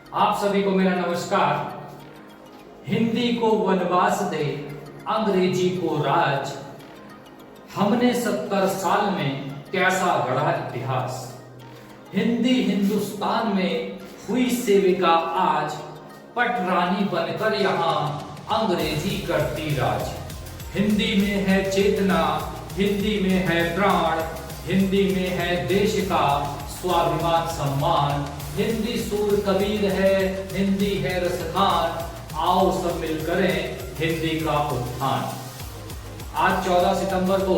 आप सभी को मेरा नमस्कार। हिंदी को वनवास दे अंग्रेजी को राज, हमने 70 साल में कैसा गढ़ा इतिहास। हिंदी हिंदुस्तान में हुई सेविका आज, पटरानी बनकर यहाँ अंग्रेजी करती राज। हिंदी में है चेतना, हिंदी में है प्राण, हिंदी में है देश का स्वाभिमान सम्मान। हिंदी सूर कबीर है, हिंदी है रसखान, आओ सब मिल करें हिंदी का उत्थान। आज 14 सितंबर को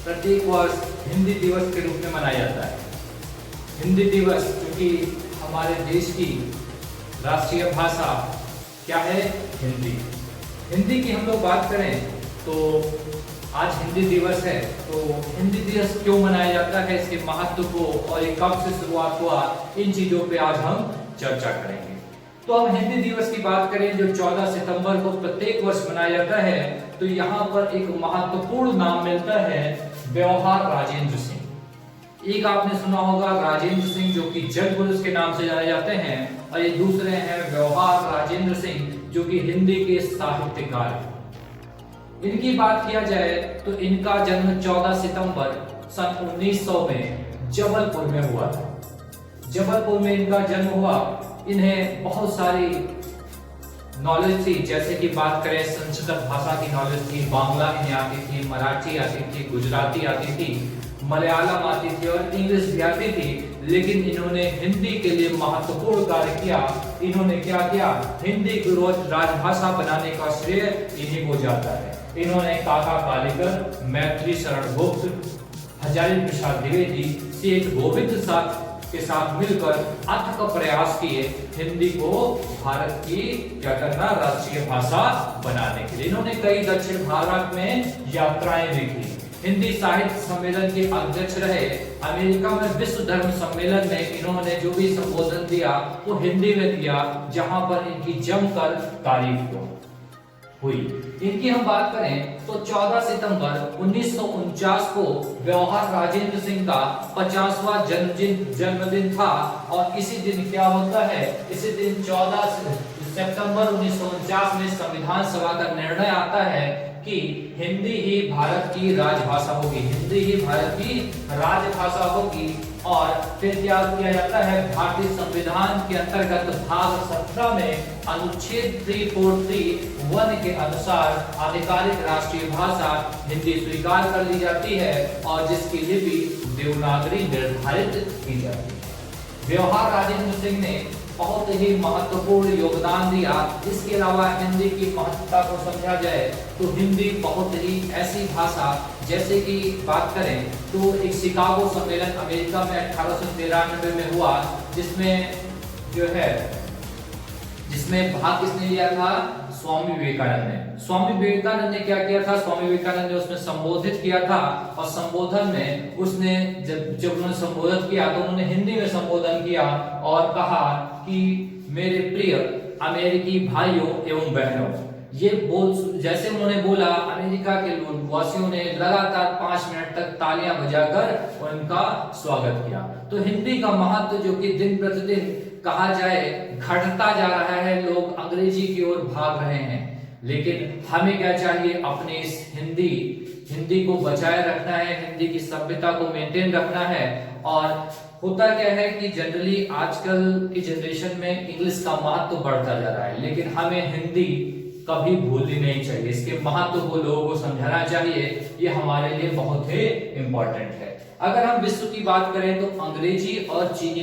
प्रत्येक वर्ष हिंदी दिवस के रूप में मनाया जाता है। हिंदी दिवस क्योंकि हमारे देश की राष्ट्रीय भाषा क्या है? हिंदी। हिंदी की हम लोग बात करें तो आज हिंदी दिवस है। तो हिंदी दिवस क्यों मनाया जाता है, इसके महत्व को और ये कब से शुरुआत हुआ, इन चीजों पे आज हम चर्चा करेंगे। तो हम हिंदी दिवस की बात करें जो 14 सितंबर को प्रत्येक वर्ष मनाया जाता है, तो यहाँ पर एक महत्वपूर्ण नाम मिलता है, व्यवहार राजेंद्र सिंह। एक आपने सुना होगा राजेंद्र सिंह, जो कि जल पुरुष के नाम से जाने जाते हैं, और ये दूसरे हैं व्यवहार राजेंद्र सिंह, जो कि हिंदी के साहित्यकार हैं। इनकी बात किया जाए तो इनका जन्म 14 सितंबर सन 1900 में जबलपुर में हुआ था। जबलपुर में इनका जन्म हुआ। इन्हें बहुत सारी नॉलेज थी, जैसे कि बात करें संस्कृत भाषा की नॉलेज थी, बांग्ला इन्हें आती थी, मराठी आती थी, गुजराती आती थी, मलयालम आती थी और इंग्लिश भी आती थी। लेकिन इन्होंने हिंदी के लिए महत्वपूर्ण कार्य किया। इन्होंने क्या किया? हिंदी को राजभाषा बनाने का श्रेय इन्हीं को जाता है। इन्होंने काका कालेकर, मैत्री शरण गुप्त, हजारी प्रसाद द्विवेदी, शेख गोविंद के साथ मिलकर अथक प्रयास किए हिंदी को भारत की क्या करना, राष्ट्रीय भाषा बनाने के लिए। इन्होंने कई दक्षिण भारत में यात्राएं भी की। हिंदी साहित्य सम्मेलन के अध्यक्ष रहे। अमेरिका में विश्व धर्म सम्मेलन में इन्होंने जो भी संबोधन दिया वो हिंदी में दिया, जहां पर इनकी जमकर तारीफ हुई। इनकी हम बात करें तो 14 सितंबर 1949 को व्यवहार राजेंद्र सिंह का 50वां जन्मदिन था। और इसी दिन क्या होता है? इसी दिन 14 सितंबर 1949 में संविधान सभा का निर्णय आता है कि हिंदी ही भारत की राजभाषा होगी, हिंदी ही भारत की राजभाषा होगी। और फिर क्या किया जाता है? भारतीय संविधान के अंतर्गत भाग 17 में अनुच्छेद 341 के अनुसार आधिकारिक राष्ट्रीय भाषा हिंदी स्वीकार कर ली जाती है और जिसकी लिपि देवनागरी निर्धारित की जाती है। व्यवहार राजेंद्र सिंह ने बहुत ही महत्वपूर्ण योगदान दिया। इसके अलावा हिंदी की महत्वता को समझा जाए तो हिंदी बहुत ही ऐसी भाषा, जैसे कि बात करें तो एक शिकागो सम्मेलन अमेरिका में 1893 में हुआ, जिसमें भाग किसने लिया था? स्वामी विवेकानंद ने। स्वामी विवेकानंद ने क्या किया था? स्वामी विवेकानंद ने उसमें संबोधित किया था और संबोधन में उसने जब उन्होंने संबोधित किया तो उन्होंने हिंदी में संबोधन किया और कहा कि मेरे प्रिय अमेरिकी भाइयों एवं बहनों, ये जैसे उन्होंने बोला, अमेरिका के वासियों ने लगातार 5 मिनट तक तालियां बजाकर उनका स्वागत किया। तो हिंदी का महत्व जो कि दिन प्रतिदिन कहा जाए घटता जा रहा है, लोग अंग्रेजी की ओर भाग रहे हैं। लेकिन हमें क्या चाहिए? अपने इस हिंदी को बचाए रखना है, हिंदी की सभ्यता को मेंटेन रखना है। और होता क्या है कि जनरली आजकल की जनरेशन में इंग्लिश का महत्व बढ़ता जा रहा है, लेकिन हमें हिंदी कभी भूलनी नहीं चाहिए। इसके महत्व को लोगों को समझाना चाहिए, ये हमारे लिए बहुत ही इंपॉर्टेंट है। अगर हम विश्व की बात करें तो अंग्रेजी और चीनी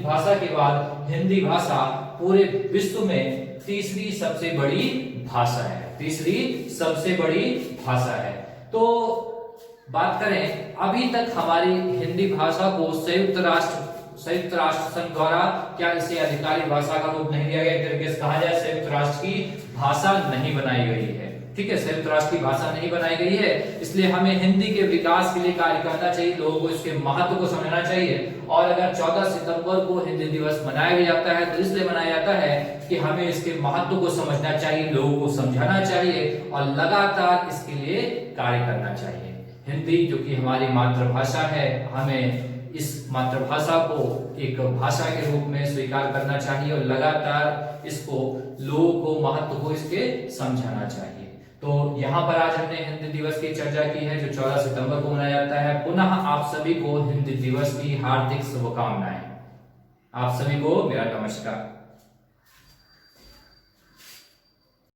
भाषा के बाद हिंदी भाषा पूरे विश्व में तीसरी सबसे बड़ी भाषा है। तो बात करें, अभी तक हमारी हिंदी भाषा को संयुक्त राष्ट्र संघ द्वारा क्या इसे आधिकारिक भाषा का रूप नहीं दिया गया, एक तरीके से कहा जाए संयुक्त राष्ट्र की भाषा नहीं बनाई गई है। ठीक है, संयुक्त राष्ट्र की भाषा नहीं बनाई गई है, इसलिए हमें हिंदी के विकास के लिए कार्य करना चाहिए, लोगों को इसके महत्व को समझना चाहिए। और अगर 14 सितंबर को हिंदी दिवस मनाया जाता है तो इसलिए मनाया जाता है कि हमें इसके महत्व को समझना चाहिए, लोगों को समझाना चाहिए और लगातार इसके लिए कार्य करना चाहिए। हिंदी जो कि हमारी मातृभाषा है, हमें इस मातृभाषा को एक भाषा के रूप में स्वीकार करना चाहिए और लगातार इसको लोगों को महत्व को इसके समझाना चाहिए। तो यहाँ पर आज हमने हिंदी दिवस की चर्चा की है जो 14 सितंबर को मनाया जाता है। पुनः आप सभी को हिंदी दिवस की हार्दिक शुभकामनाएं। आप सभी को मेरा नमस्कार।